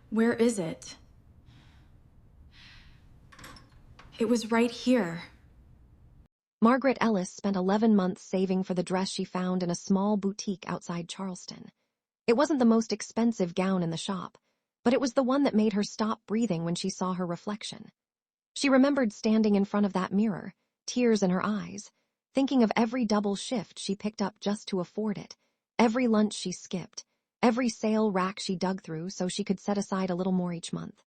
Where is it? It was right here. Margaret Ellis spent 11 months saving for the dress she found in a small boutique outside Charleston. It wasn't the most expensive gown in the shop, but it was the one that made her stop breathing when she saw her reflection. She remembered standing in front of that mirror, tears in her eyes, thinking of every double shift she picked up just to afford it, every lunch she skipped, every sale rack she dug through so she could set aside a little more each month.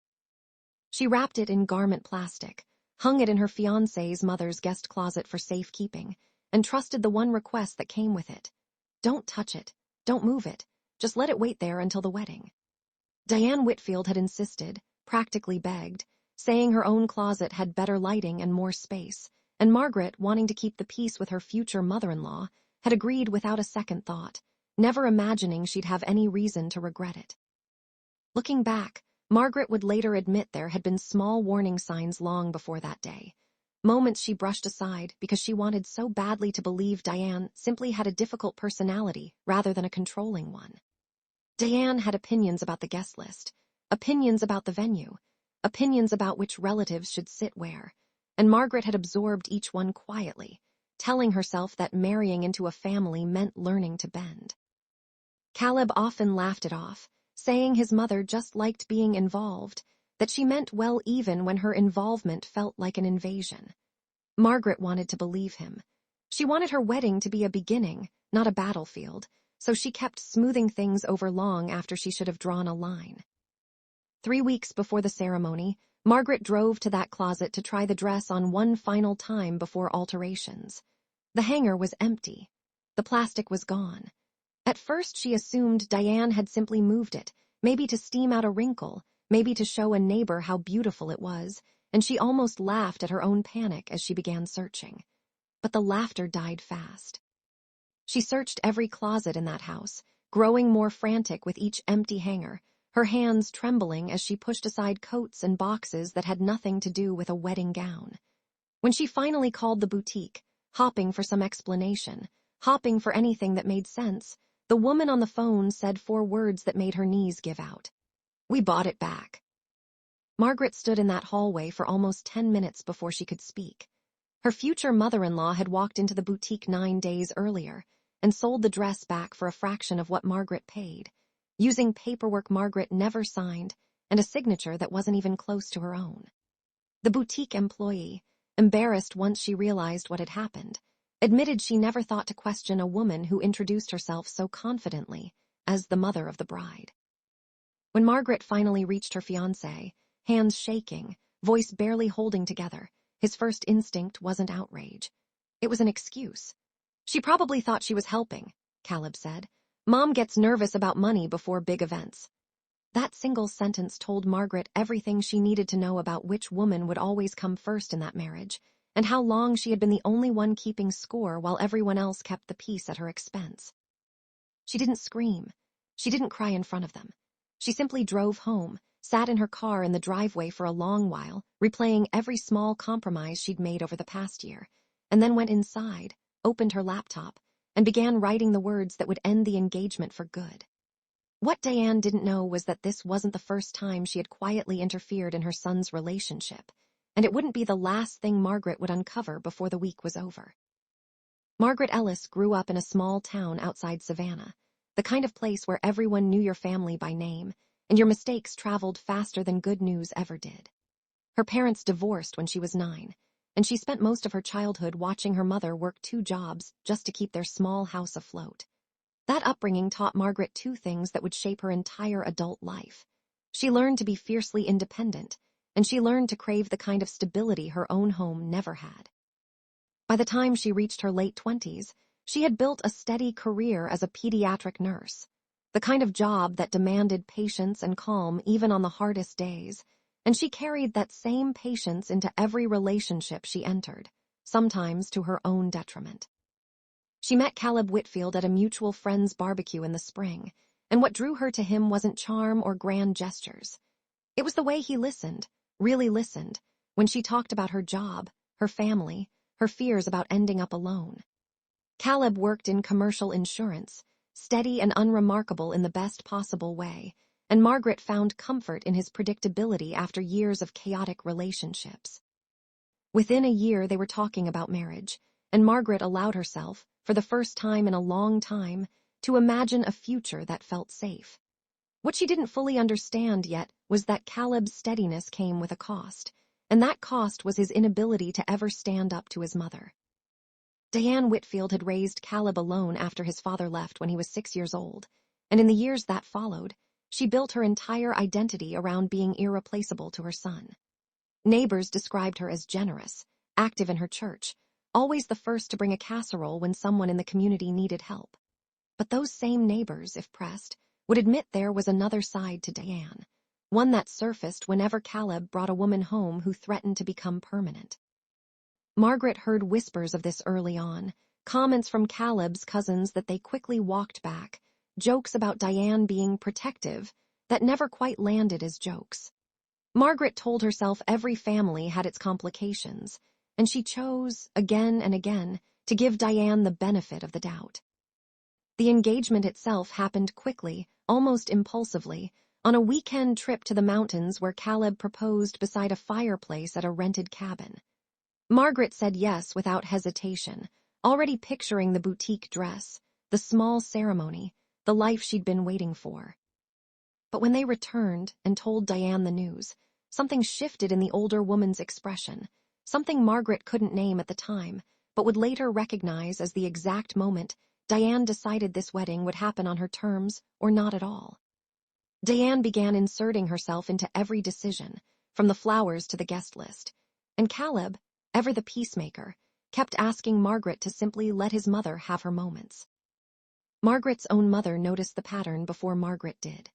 She wrapped it in garment plastic, hung it in her fiancé's mother's guest closet for safekeeping, and trusted the one request that came with it. Don't touch it. Don't move it. Just let it wait there until the wedding. Diane Whitfield had insisted, practically begged, saying her own closet had better lighting and more space, and Margaret, wanting to keep the peace with her future mother-in-law, had agreed without a second thought, never imagining she'd have any reason to regret it. Looking back, Margaret would later admit there had been small warning signs long before that day, moments she brushed aside because she wanted so badly to believe Diane simply had a difficult personality rather than a controlling one. Diane had opinions about the guest list, opinions about the venue, opinions about which relatives should sit where, and Margaret had absorbed each one quietly, telling herself that marrying into a family meant learning to bend. Caleb often laughed it off, saying his mother just liked being involved, that she meant well even when her involvement felt like an invasion. Margaret wanted to believe him. She wanted her wedding to be a beginning, not a battlefield, so she kept smoothing things over long after she should have drawn a line. 3 weeks before the ceremony, Margaret drove to that closet to try the dress on one final time before alterations. The hanger was empty. The plastic was gone. At first she assumed Diane had simply moved it, maybe to steam out a wrinkle, maybe to show a neighbor how beautiful it was, and she almost laughed at her own panic as she began searching. But the laughter died fast. She searched every closet in that house, growing more frantic with each empty hanger, her hands trembling as she pushed aside coats and boxes that had nothing to do with a wedding gown. When she finally called the boutique, hopping for some explanation, hopping for anything that made sense, the woman on the phone said 4 words that made her knees give out. "We bought it back." Margaret stood in that hallway for almost 10 minutes before she could speak. Her future mother-in-law had walked into the boutique 9 days earlier and sold the dress back for a fraction of what Margaret paid, using paperwork Margaret never signed and a signature that wasn't even close to her own. The boutique employee, embarrassed once she realized what had happened, admitted she never thought to question a woman who introduced herself so confidently as the mother of the bride. When Margaret finally reached her fiancé, hands shaking, voice barely holding together, his first instinct wasn't outrage. It was an excuse. "She probably thought she was helping," Caleb said. "Mom gets nervous about money before big events." That single sentence told Margaret everything she needed to know about which woman would always come first in that marriage, and how long she had been the only one keeping score while everyone else kept the peace at her expense. She didn't scream. She didn't cry in front of them. She simply drove home, sat in her car in the driveway for a long while, replaying every small compromise she'd made over the past year, and then went inside, opened her laptop, and began writing the words that would end the engagement for good. What Diane didn't know was that this wasn't the first time she had quietly interfered in her son's relationship, and it wouldn't be the last thing Margaret would uncover before the week was over. Margaret Ellis grew up in a small town outside Savannah, the kind of place where everyone knew your family by name, and your mistakes traveled faster than good news ever did. Her parents divorced when she was 9, and she spent most of her childhood watching her mother work 2 jobs just to keep their small house afloat. That upbringing taught Margaret 2 things that would shape her entire adult life. She learned to be fiercely independent, and she learned to crave the kind of stability her own home never had. By the time she reached her late 20s, she had built a steady career as a pediatric nurse, the kind of job that demanded patience and calm even on the hardest days, and she carried that same patience into every relationship she entered, sometimes to her own detriment. She met Caleb Whitfield at a mutual friend's barbecue in the spring, and what drew her to him wasn't charm or grand gestures. It was the way he listened, really listened, when she talked about her job, her family, her fears about ending up alone. Caleb worked in commercial insurance, steady and unremarkable in the best possible way, and Margaret found comfort in his predictability after years of chaotic relationships. Within a year, they were talking about marriage, and Margaret allowed herself, for the first time in a long time, to imagine a future that felt safe. What she didn't fully understand yet was that Caleb's steadiness came with a cost, and that cost was his inability to ever stand up to his mother. Diane Whitfield had raised Caleb alone after his father left when he was 6 years old, and in the years that followed, she built her entire identity around being irreplaceable to her son. Neighbors described her as generous, active in her church, always the first to bring a casserole when someone in the community needed help. But those same neighbors, if pressed, would admit there was another side to Diane, one that surfaced whenever Caleb brought a woman home who threatened to become permanent. Margaret heard whispers of this early on, comments from Caleb's cousins that they quickly walked back, jokes about Diane being protective that never quite landed as jokes. Margaret told herself every family had its complications, and she chose, again and again, to give Diane the benefit of the doubt. The engagement itself happened quickly, almost impulsively, on a weekend trip to the mountains where Caleb proposed beside a fireplace at a rented cabin. Margaret said yes without hesitation, already picturing the boutique dress, the small ceremony, the life she'd been waiting for. But when they returned and told Diane the news, something shifted in the older woman's expression, something Margaret couldn't name at the time, but would later recognize as the exact moment Diane decided this wedding would happen on her terms or not at all. Diane began inserting herself into every decision, from the flowers to the guest list, and Caleb, ever the peacemaker, kept asking Margaret to simply let his mother have her moments. Margaret's own mother noticed the pattern before Margaret did.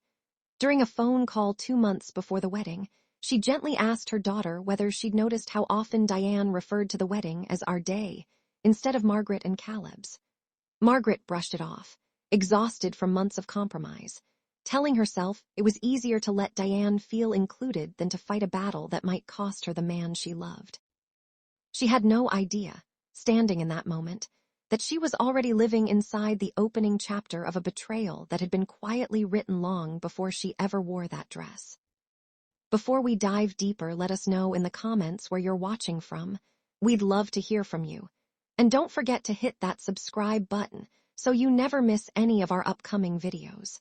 During a phone call 2 months before the wedding, she gently asked her daughter whether she'd noticed how often Diane referred to the wedding as our day, instead of Margaret and Caleb's. Margaret brushed it off, exhausted from months of compromise, telling herself it was easier to let Diane feel included than to fight a battle that might cost her the man she loved. She had no idea, standing in that moment, that she was already living inside the opening chapter of a betrayal that had been quietly written long before she ever wore that dress. Before we dive deeper, let us know in the comments where you're watching from. We'd love to hear from you. And don't forget to hit that subscribe button so you never miss any of our upcoming videos.